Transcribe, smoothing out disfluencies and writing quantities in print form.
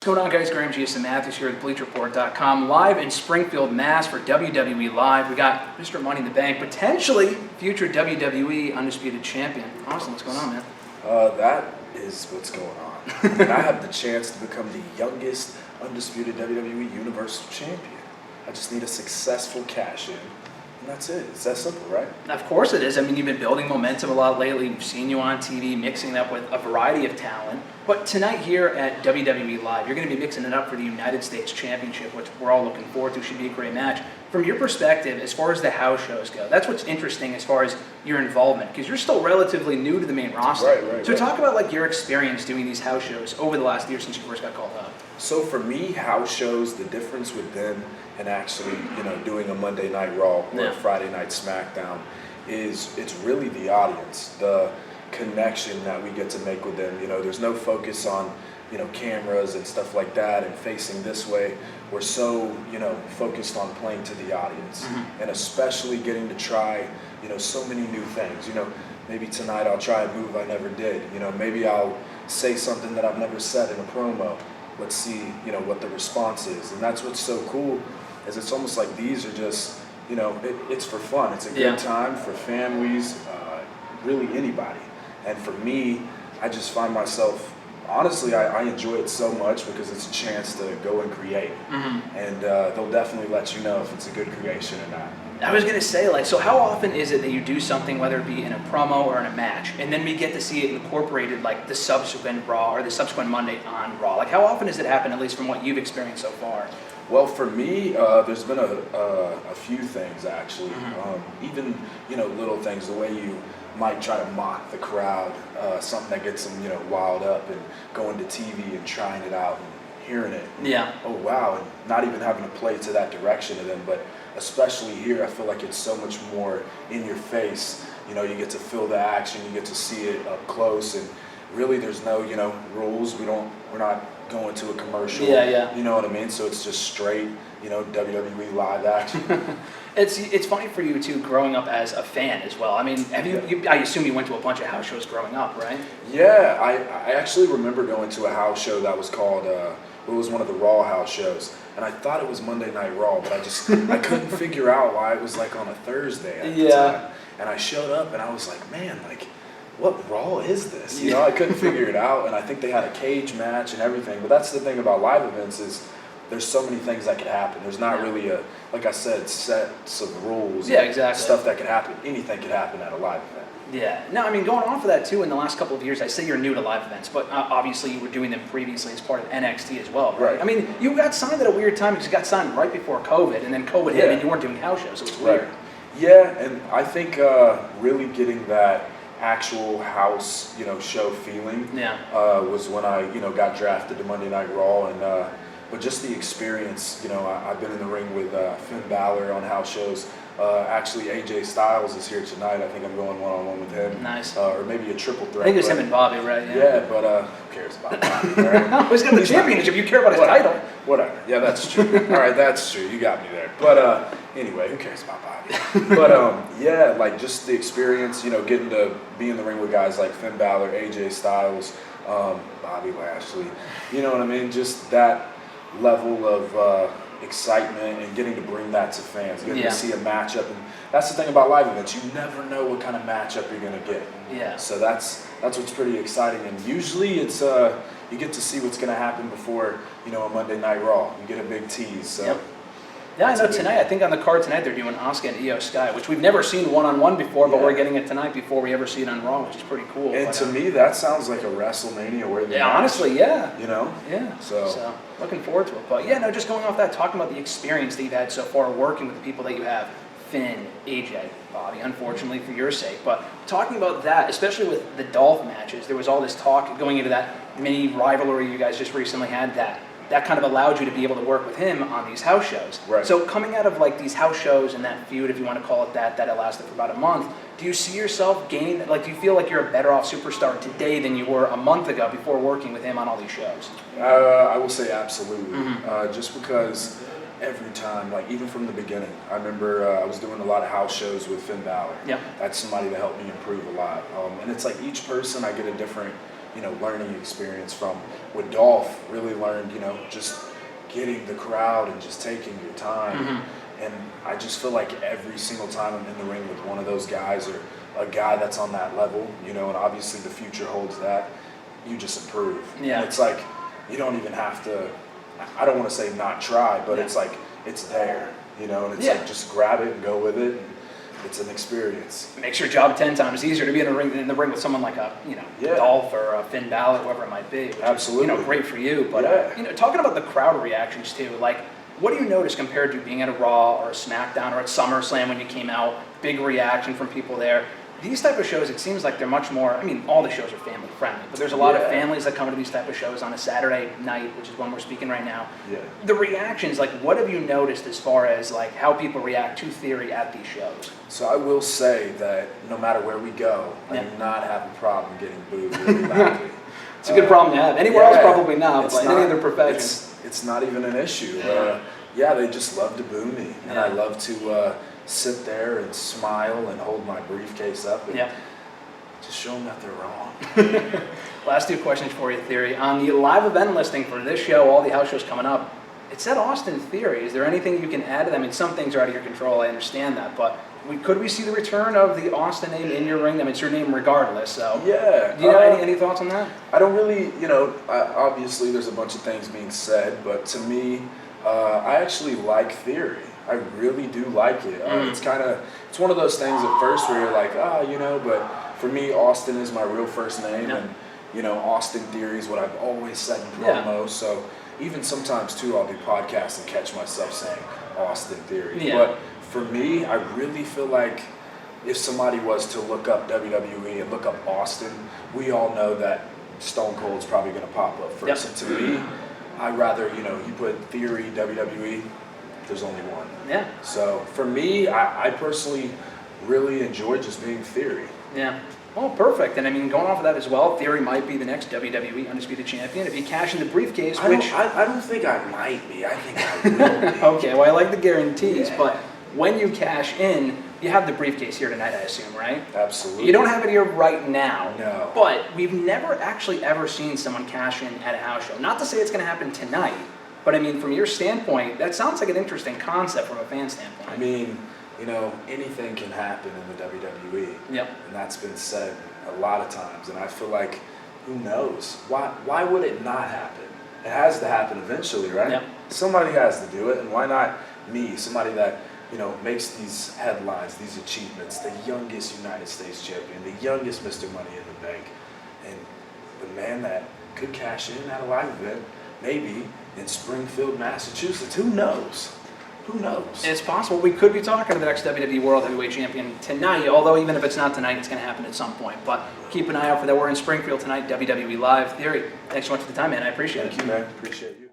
What's going on, guys? Graham Jason Matthews here with BleacherReport.com, live in Springfield, Mass. for WWE Live. We got Mr. Money in the Bank, potentially future WWE Undisputed Champion. Austin, what's going on, man? That is what's going on. And I have the chance to become the youngest Undisputed WWE Universal Champion. I just need a successful cash-in, and that's it. It's that simple, right? Of course it is. I mean, you've been building momentum a lot lately. We've seen you on TV, mixing it up with a variety of talent. But tonight here at WWE Live, you're going to be mixing it up for the United States Championship, which we're all looking forward to. Should be a great match. From your perspective, as far as the house shows go, that's what's interesting as far as your involvement, because you're still relatively new to the main roster. Right. So talk about like your experience doing these house shows over the last year since you first got called up. So for me, house shows, the difference with them and actually, doing a Monday Night Raw or a Friday Night SmackDown is it's really the audience, the connection that we get to make with them. There's no focus on, cameras and stuff like that and facing this way. We're so, focused on playing to the audience and especially getting to try, so many new things. Maybe tonight I'll try a move I never did. Maybe I'll say something that I've never said in a promo. Let's see, what the response is. And that's what's so cool is it's almost like these are just, it's for fun. It's a good time for families, really anybody. And for me, I just find myself, honestly, I enjoy it so much because it's a chance to go and create. And they'll definitely let you know if it's a good creation or not. I was going to say, so how often is it that you do something, whether it be in a promo or in a match, and then we get to see it incorporated, like the subsequent Raw or the subsequent Monday on Raw? Like, how often does it happen, at least from what you've experienced so far? Well, for me, there's been a few things, actually. Even, little things, the way you might try to mock the crowd, something that gets them, wild up and going to TV and trying it out and hearing it. Yeah. Oh, wow, and not even having to play to that direction of them, but especially here, I feel like it's so much more in your face. You get to feel the action, you get to see it up close, and really there's no, rules. We're not going to a commercial. Yeah. You know what I mean? So it's just straight, WWE live action. It's funny for you too, growing up as a fan as well. I mean, I assume you went to a bunch of house shows growing up, right? Yeah, I actually remember going to a house show that was called, it was one of the Raw house shows. And I thought it was Monday Night Raw, but I couldn't figure out why it was like on a Thursday at the time. And I showed up and I was like, man, what Raw is this? I couldn't figure it out. And I think they had a cage match and everything. But that's the thing about live events is there's so many things that could happen. There's not really like I said, sets of rules. Yeah, exactly. Stuff that could happen. Anything could happen at a live event. Yeah. No, I mean, going on for that too, in the last couple of years, I say you're new to live events, but obviously you were doing them previously as part of NXT as well, right? I mean, you got signed at a weird time because you got signed right before COVID, and then COVID hit and you weren't doing house shows, so it was weird. Yeah, and I think really getting that actual house, show feeling was when I, got drafted to Monday Night Raw, and but just the experience, I've been in the ring with Finn Balor on house shows. Actually, AJ Styles is here tonight. I think I'm going one-on-one with him. Nice. Or maybe a triple threat. I think it was him and Bobby, right? Yeah, but who cares about Bobby? Right? He's got the championship. You care about his title. Whatever. Yeah, that's true. All right, that's true. You got me there. But anyway, who cares about Bobby? But just the experience, getting to be in the ring with guys like Finn Balor, AJ Styles, Bobby Lashley. You know what I mean? Just that level of excitement and getting to bring that to fans, getting to see a matchup. And that's the thing about live events. You never know what kind of matchup you're going to get. Yeah. So that's what's pretty exciting. And usually it's you get to see what's going to happen before, a Monday Night Raw. You get a big tease. So. Yeah, I know tonight, I think on the card tonight they're doing Asuka and Io Sky, which we've never seen one-on-one before, but we're getting it tonight before we ever see it on Raw, which is pretty cool. And to me, that sounds like a WrestleMania worthy match. Honestly, yeah. Yeah. So looking forward to it. But just going off that, talking about the experience that you've had so far working with the people that you have, Finn, AJ, Bobby, unfortunately for your sake. But talking about that, especially with the Dolph matches, there was all this talk going into that mini rivalry you guys just recently had that kind of allowed you to be able to work with him on these house shows. Right. So coming out of these house shows and that feud, if you want to call it that it lasted for about a month, do you see yourself do you feel like you're a better off superstar today than you were a month ago before working with him on all these shows? I will say absolutely. Just because every time, even from the beginning, I remember I was doing a lot of house shows with Finn Balor. Yeah. That's somebody that helped me improve a lot. And it's like each person I get a different learning experience from. With Dolph, really learned, just getting the crowd and just taking your time. Mm-hmm. And I just feel like every single time I'm in the ring with one of those guys or a guy that's on that level, and obviously the future holds that, you just improve. Yeah. And it's like, you don't even have to, I don't want to say not try, but it's like, it's there, and it's like, just grab it and go with it. And it's an experience. It makes your job 10 times easier to be in the ring with someone like a Dolph or a Finn Balor, whoever it might be. Which Absolutely. Is, great for you. But talking about the crowd reactions too, like what do you notice compared to being at a Raw or a SmackDown or at SummerSlam when you came out? Big reaction from people there. These type of shows, it seems like they're much more, all the shows are family friendly, but there's a lot of families that come to these type of shows on a Saturday night, which is when we're speaking right now. Yeah. The reactions, like what have you noticed as far as like how people react to Theory at these shows? So I will say that no matter where we go, I do not have a problem getting booed really loudly. It's a good problem to have. Anywhere else, probably not, but like any other profession. It's not even an issue. They just love to boo me, and I love to sit there and smile and hold my briefcase up and just show them that they're wrong. Last two questions for you, Theory. On the live event listing for this show, all the house shows coming up, it said Austin Theory. Is there anything you can add to that? Some things are out of your control, I understand that, but could we see the return of the Austin name in your ring? It's your name regardless, so. Yeah. Do you have any thoughts on that? I don't really, obviously there's a bunch of things being said, but to me, I actually like Theory. I really do like it. It's one of those things at first where you're like, but for me, Austin is my real first name, and Austin Theory is what I've always said in promos. So even sometimes too, I'll do podcasts and catch myself saying Austin Theory. Yeah. But for me, I really feel like if somebody was to look up WWE and look up Austin, we all know that Stone Cold's probably going to pop up first. And to me, I'd rather, you put Theory, WWE, there's only one. Yeah. So for me, I personally really enjoy just being Theory. Yeah. Well, perfect. And going off of that as well, Theory might be the next WWE Undisputed Champion if he cash in the briefcase, I don't think I might be. I think I will be. Okay, well, I like the guarantees, but when you cash in, you have the briefcase here tonight, I assume, right? Absolutely. You don't have it here right now. No. But we've never actually ever seen someone cash in at a house show. Not to say it's going to happen tonight, but from your standpoint, that sounds like an interesting concept from a fan standpoint. Anything can happen in the WWE. Yep. And that's been said a lot of times. And I feel like, who knows? Why would it not happen? It has to happen eventually, right? Yep. Somebody has to do it. And why not me? Somebody that, makes these headlines, these achievements, the youngest United States champion, the youngest Mr. Money in the Bank. And the man that could cash in at a live event, maybe in Springfield, Massachusetts. Who knows? Who knows? It's possible we could be talking to the next WWE World Heavyweight Champion tonight, although even if it's not tonight, it's going to happen at some point. But keep an eye out for that. We're in Springfield tonight, WWE Live. Theory, thanks so much for the time, man. I appreciate it. Thank you, man. Appreciate you.